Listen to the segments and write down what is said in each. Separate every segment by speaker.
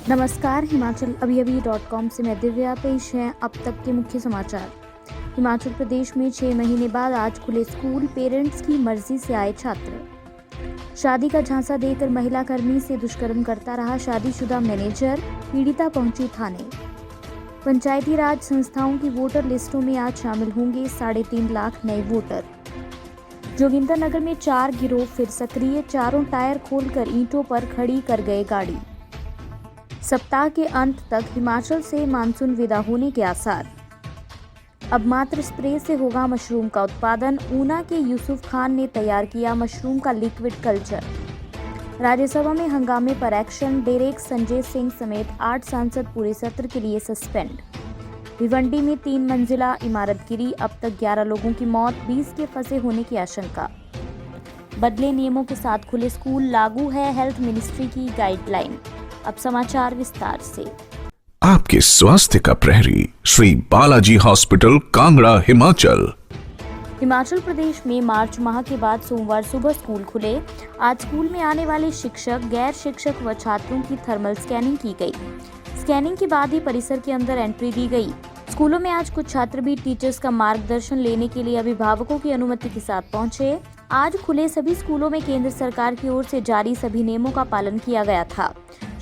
Speaker 1: नमस्कार, हिमाचल अभी-अभी.com से मैं दिव्या। पेश है अब तक के मुख्य समाचार। हिमाचल प्रदेश में 6 महीने बाद आज खुले स्कूल, पेरेंट्स की मर्जी से आए छात्र। शादी का झांसा देकर महिला कर्मी से दुष्कर्म करता रहा शादीशुदा मैनेजर, पीड़िता पहुंची थाने। पंचायती राज संस्थाओं की वोटर लिस्टों में आज शामिल होंगे 3.5 लाख नए वोटर। जोगिंदरनगर में 4 गिरोह फिर सक्रिय, चारों टायर खोलकर ईंटों पर खड़ी कर गए गाड़ी। सप्ताह के अंत तक हिमाचल से मानसून विदा होने के आसार। अब मात्र स्प्रे से होगा मशरूम का उत्पादन। ऊना के यूसुफ खान ने तैयार किया मशरूम का लिक्विड कल्चर। राज्यसभा में हंगामे पर एक्शन। डेरेक संजय सिंह समेत 8 सांसद पूरे सत्र के लिए सस्पेंड। भिवंडी में 3 मंजिला इमारत गिरी, अब तक 11 लोगों की मौत, 20 के फंसे होने की आशंका। बदले नियमों के साथ खुले स्कूल, लागू है हेल्थ मिनिस्ट्री की गाइडलाइन। अब समाचार विस्तार से।
Speaker 2: आपके स्वास्थ्य का प्रहरी श्री बालाजी हॉस्पिटल, कांगड़ा, हिमाचल।
Speaker 1: हिमाचल प्रदेश में मार्च माह के बाद सोमवार सुबह स्कूल खुले। आज स्कूल में आने वाले शिक्षक, गैर शिक्षक व छात्रों की थर्मल स्कैनिंग की गई। स्कैनिंग के बाद ही परिसर के अंदर एंट्री दी गई। स्कूलों में आज कुछ छात्र भी टीचर्स का मार्गदर्शन लेने के लिए अभिभावकों की अनुमति के साथ पहुंचे। आज खुले सभी स्कूलों में केंद्र सरकार की ओर से जारी सभी नियमों का पालन किया गया था।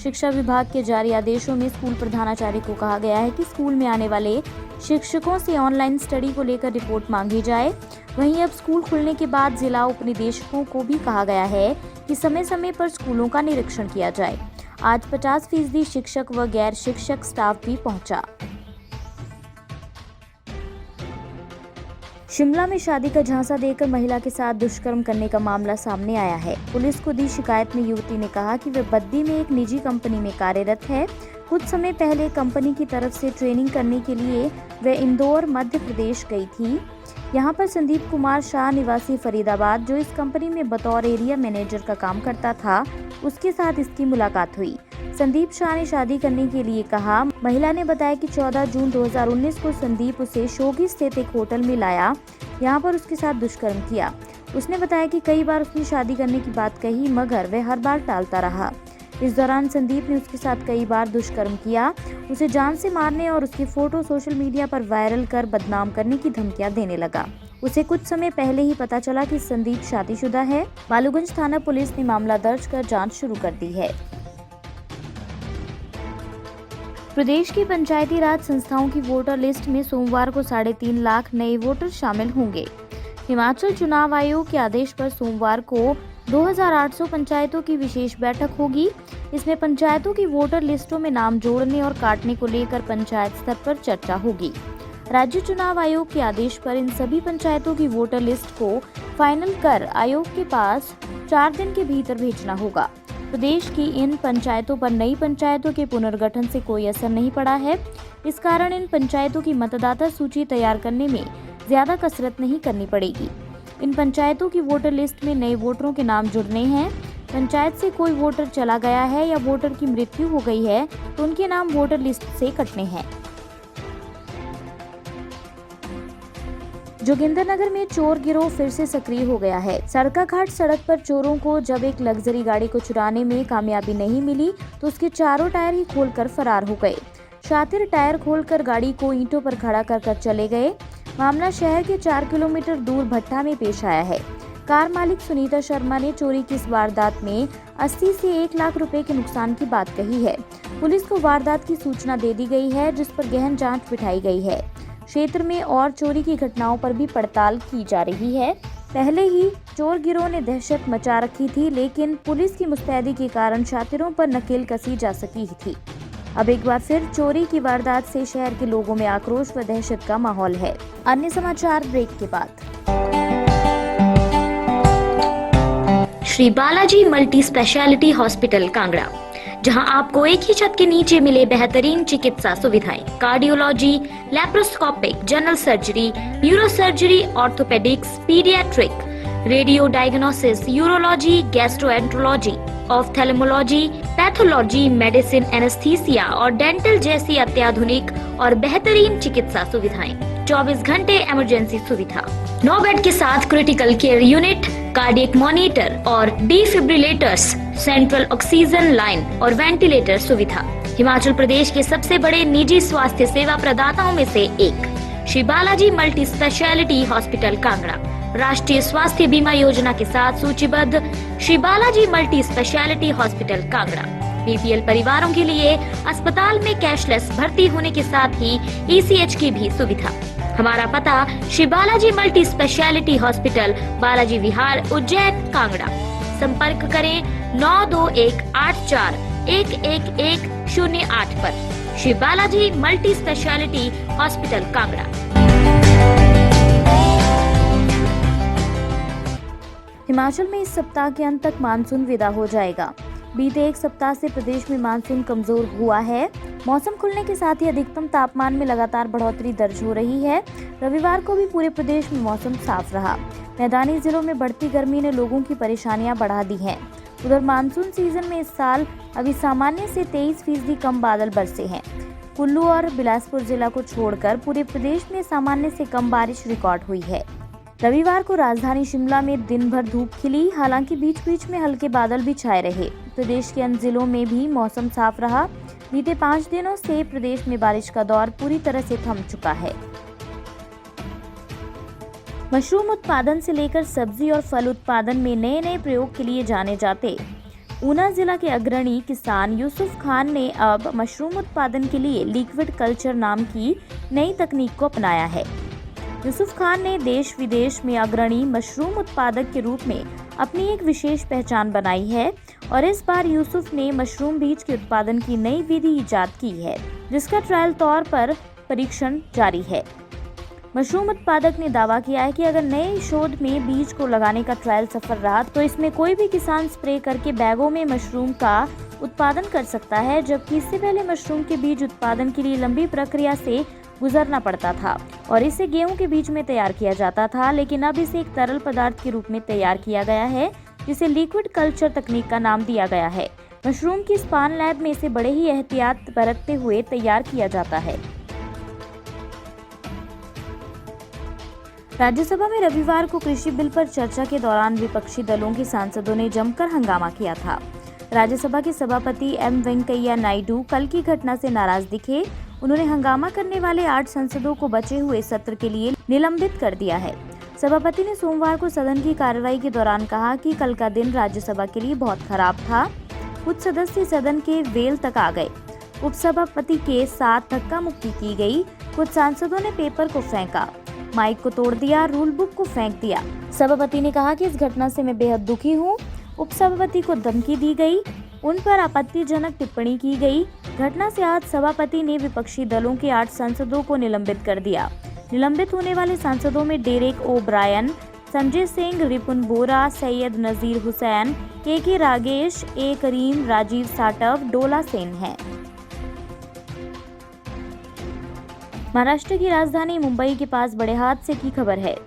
Speaker 1: शिक्षा विभाग के जारी आदेशों में स्कूल प्रधानाचार्य को कहा गया है कि स्कूल में आने वाले शिक्षकों से ऑनलाइन स्टडी को लेकर रिपोर्ट मांगी जाए। वहीं अब स्कूल खुलने के बाद जिला उपनिदेशकों को भी कहा गया है कि समय समय पर स्कूलों का निरीक्षण किया जाए। आज 50% शिक्षक व गैर शिक्षक स्टाफ भी पहुंचा। शिमला में शादी का झांसा देकर महिला के साथ दुष्कर्म करने का मामला सामने आया है। पुलिस को दी शिकायत में युवती ने कहा कि वह बद्दी में एक निजी कंपनी में कार्यरत है। कुछ समय पहले कंपनी की तरफ से ट्रेनिंग करने के लिए वह इंदौर, मध्य प्रदेश गई थी। यहाँ पर संदीप कुमार शाह निवासी फरीदाबाद, जो इस कंपनी में बतौर एरिया मैनेजर का काम करता था, उसके साथ इसकी मुलाकात हुई। संदीप शाह ने शादी करने के लिए कहा। महिला ने बताया कि 14 जून 2019 को संदीप उसे शोगी स्थित एक होटल में लाया, यहाँ पर उसके साथ दुष्कर्म किया। उसने बताया कि कई बार उसने शादी करने की बात कही, मगर वह हर बार टालता रहा। इस दौरान संदीप ने उसके साथ कई बार दुष्कर्म किया, उसे जान से मारने और उसकी फोटो सोशल मीडिया पर वायरल कर बदनाम करने की धमकियां देने लगा। उसे कुछ समय पहले ही पता चला कि संदीप शादीशुदा है। बालूगंज थाना पुलिस ने मामला दर्ज कर जांच शुरू कर दी है। प्रदेश की पंचायती राज संस्थाओं की वोटर लिस्ट में सोमवार को 3.5 लाख नए वोटर शामिल होंगे। हिमाचल चुनाव आयोग के आदेश पर सोमवार को 2800 पंचायतों की विशेष बैठक होगी। इसमें पंचायतों की वोटर लिस्टों में नाम जोड़ने और काटने को लेकर पंचायत स्तर पर चर्चा होगी। राज्य चुनाव आयोग के आदेश पर इन सभी पंचायतों की वोटर लिस्ट को फाइनल कर आयोग के पास 4 दिन के भीतर भेजना होगा। प्रदेश की इन पंचायतों पर नई पंचायतों के पुनर्गठन से कोई असर नहीं पड़ा है। इस कारण इन पंचायतों की मतदाता सूची तैयार करने में ज्यादा कसरत नहीं करनी पड़ेगी। इन पंचायतों की वोटर लिस्ट में नए वोटरों के नाम जुड़ने हैं। पंचायत से कोई वोटर चला गया है या वोटर की मृत्यु हो गई है तो उनके नाम वोटर लिस्ट से कटने हैं। जोगिंदरनगर में चोर गिरोह फिर से सक्रिय हो गया है। सड़काघाट सड़क पर चोरों को जब एक लग्जरी गाड़ी को चुराने में कामयाबी नहीं मिली तो उसके चारों टायर ही खोलकर फरार हो गए। शातिर टायर खोलकर गाड़ी को ईंटों पर खड़ा कर चले गए। मामला शहर के 4 किलोमीटर दूर भट्टा में पेश आया है। कार मालिक सुनीता शर्मा ने चोरी की इस वारदात में 80 से 1 लाख रुपए के नुकसान की बात कही है। पुलिस को वारदात की सूचना दे दी गई है, जिस पर गहन जांच बिठाई गई है। क्षेत्र में और चोरी की घटनाओं पर भी पड़ताल की जा रही है। पहले ही चोर गिरोह ने दहशत मचा रखी थी, लेकिन पुलिस की मुस्तैदी के कारण शातिरों पर नकेल कसी जा सकी थी। अब एक बार फिर चोरी की वारदात से शहर के लोगों में आक्रोश व दहशत का माहौल है। अन्य समाचार ब्रेक के बाद।
Speaker 3: Shri Balaji multi speciality hospital, Kangra, जहां आपको एक ही छत के नीचे मिले बेहतरीन चिकित्सा सुविधाएं, cardiology, laparoscopic, general surgery, neuro surgery, orthopaedics, paediatric, radio diagnosis, urology, gastroenterology, ophthalmology, pathology, medicine, anaesthesia और डेंटल जैसी अत्याधुनिक और बेहतरीन चिकित्सा सुविधाएं, 24 घंटे इमरजेंसी सुविधा, 9 बेड के साथ critical care unit, cardiac monitor और डिफिब्रिलेटर्स, सेंट्रल ऑक्सीजन लाइन और वेंटिलेटर सुविधा। हिमाचल प्रदेश के सबसे बड़े निजी स्वास्थ्य सेवा प्रदाताओं में से एक Shri Balaji multi speciality hospital Kangra राष्ट्रीय स्वास्थ्य बीमा योजना के साथ सूचीबद्ध Shri Balaji multi speciality hospital Kangra BPL परिवारों के लिए अस्पताल में कैशलेस भर्ती होने के साथ ही ईसीएच की भी सुविधा। हमारा पता Shri Balaji multi speciality hospital, Balaji Vihar, Ujjain, Kangra. संपर्क करें 9218411108 पर। Shri Balaji multi speciality hospital Kangra.
Speaker 1: Himachal में इस सप्ताह के अंत तक मानसून विदा हो जाएगा। बीते एक सप्ताह से प्रदेश में मानसून कमजोर हुआ है। मौसम खुलने के साथ ही अधिकतम तापमान में लगातार बढ़ोतरी दर्ज हो रही है। रविवार को भी पूरे प्रदेश में मौसम साफ रहा। मैदानी जिलों में बढ़ती गर्मी ने लोगों की परेशानियां बढ़ा दी हैं। उधर मानसून सीजन में इस साल अभी सामान्य से 23% कम बादल बरसे हैं। कुल्लू और बिलासपुर जिला को छोड़कर पूरे प्रदेश में सामान्य से कम बारिश रिकॉर्ड हुई है। रविवार को राजधानी शिमला में दिन भर धूप खिली, हालांकि बीच बीच में हल्के बादल भी छाए रहे। प्रदेश के अन्य जिलों में भी मौसम साफ रहा। बीते 5 दिनों से प्रदेश में बारिश का दौर पूरी तरह से थम चुका है। मशरूम उत्पादन से लेकर सब्जी और फल उत्पादन में नए नए प्रयोग के लिए जाने जाते ऊना जिला के अग्रणी किसान यूसुफ खान ने अब मशरूम उत्पादन के लिए लिक्विड कल्चर नाम की नई तकनीक को अपनाया है। यूसुफ खान ने देश विदेश में अग्रणी मशरूम उत्पादक के रूप में अपनी एक विशेष पहचान बनाई है और इस बार यूसुफ ने मशरूम बीज के उत्पादन की नई विधि ईजाद की है, जिसका ट्रायल तौर पर परीक्षण जारी है। मशरूम उत्पादक ने दावा किया है कि अगर नए शोध में बीज को लगाने का ट्रायल सफल रहा तो इसमें कोई भी किसान स्प्रे करके बैगों में मशरूम का उत्पादन कर सकता है, जबकि इससे पहले मशरूम के बीज उत्पादन के लिए लंबी प्रक्रिया से गुजरना पड़ता था और इसे गेहूं के बीज में तैयार किया जाता था, लेकिन अब इसे एक तरल पदार्थ के रूप में तैयार किया गया है, जिसे लिक्विड कल्चर तकनीक का नाम दिया गया है। मशरूम की स्पान लैब में इसे बड़े ही एहतियात बरतते हुए तैयार किया जाता है। राज्यसभा में रविवार को कृषि बिल पर चर्चा के दौरान विपक्षी दलों के सांसदों ने जमकर हंगामा किया था। राज्यसभा के सभापति एम वेंकैया नायडू कल की घटना से नाराज दिखे। उन्होंने हंगामा करने वाले 8 सांसदों को बचे हुए सत्र के लिए निलंबित कर दिया है। सभापति ने सोमवार को सदन की कार्रवाई के दौरान कहा कि कल का दिन राज्यसभा के लिए बहुत खराब था। कुछ सदस्य सदन के वेल तक आ गए। उपसभापति के साथ धक्का मुक्की की गई। कुछ सांसदों ने पेपर को फेंका, माइक को तोड़ दिया, रूल बुक को फेंक दिया। सभापति ने कहा कि इस घटना से मैं बेहद दुखी हूँ। उपसभापति को धमकी दी गई, उन पर आपत्तिजनक टिप्पणी की गई। घटना से आज सभापति ने विपक्षी दलों के 8 सांसदों को निलंबित कर दिया। निलंबित होने वाले सांसदों में डेरेक ओ ब्रायन, संजय सिंह, रिपुन बोरा, सैयद नजीर हुसैन, के रागेश, ए करीम, राजीव साटव, डोला सेन हैं। महाराष्ट्र की राजधानी मुंबई के पास बड़े हादसे की खबर है।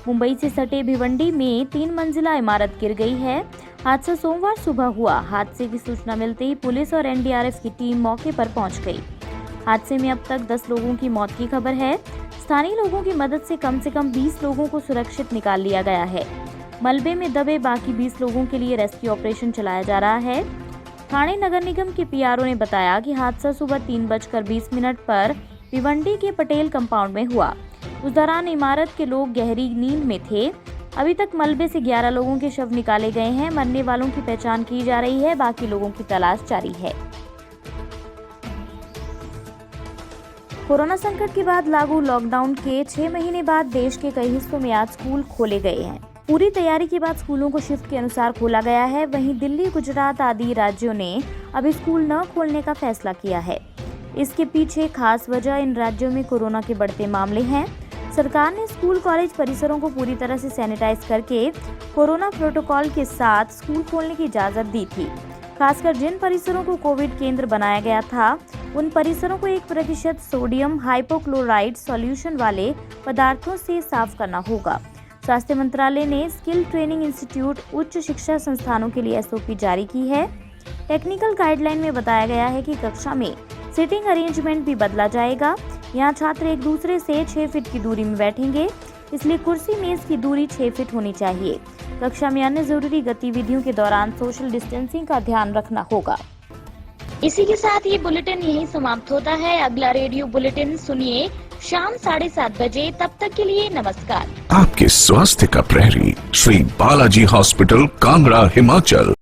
Speaker 1: मुंबई से सटे भिवंडी में 3 मंजिला इमारत गिर गई है। हादसा सोमवार सुबह हुआ। हादसे की सूचना मिलते ही पुलिस और एनडीआरएफ की टीम मौके पर पहुंच गई। हादसे में अब तक 10 लोगों की मौत की खबर है। स्थानीय लोगों की मदद से कम 20 लोगों को सुरक्षित निकाल लिया गया है। मलबे में दबे बाकी 20 लोगों के लिए रेस्क्यू ऑपरेशन चलाया जा रहा है। ठाणे नगर निगम के पीआरओ ने बताया कि हादसा सुबह 3:20 पर भिवंडी के पटेल कंपाउंड में हुआ। उस दौरान इमारत के लोग गहरी नींद में थे। अभी तक मलबे से 11 लोगों के शव निकाले गए हैं। मरने वालों की पहचान की जा रही है, बाकी लोगों की तलाश जारी है। कोरोना संकट के बाद लागू लॉकडाउन के 6 महीने बाद देश के कई हिस्सों में आज स्कूल खोले गए हैं। पूरी तैयारी के बाद स्कूलों को शिफ्ट के अनुसार खोला गया है। वहीं दिल्ली, गुजरात आदि राज्यों ने अभी स्कूल न खोलने का फैसला किया है। इसके पीछे खास वजह इन राज्यों में कोरोना के बढ़ते मामले हैं। सरकार ने स्कूल कॉलेज परिसरों को पूरी तरह से सैनिटाइज करके कोरोना प्रोटोकॉल के साथ स्कूल खोलने की इजाजत दी थी। खासकर जिन परिसरों को कोविड केंद्र बनाया गया था, उन परिसरों को 1% सोडियम हाइपोक्लोराइड सॉल्यूशन वाले पदार्थों से साफ करना होगा। स्वास्थ्य मंत्रालय ने स्किल ट्रेनिंग इंस्टीट्यूट, उच्च शिक्षा संस्थानों के लिए एसओपी जारी की है। टेक्निकल गाइडलाइन में बताया गया है कि कक्षा में सिटिंग अरेंजमेंट भी बदला जाएगा। यहाँ छात्र एक दूसरे से 6 फीट की दूरी में बैठेंगे, इसलिए कुर्सी मेज की दूरी 6 फीट होनी चाहिए। कक्षा में अन्य जरूरी गतिविधियों के दौरान सोशल डिस्टेंसिंग का ध्यान रखना होगा।
Speaker 3: इसी के साथ ये बुलेटिन यहीं समाप्त होता है। अगला रेडियो बुलेटिन सुनिए शाम 7:30 बजे। तब तक के लिए नमस्कार।
Speaker 2: आपके स्वास्थ्य का प्रहरी श्री बालाजी हॉस्पिटल, कांगड़ा, हिमाचल।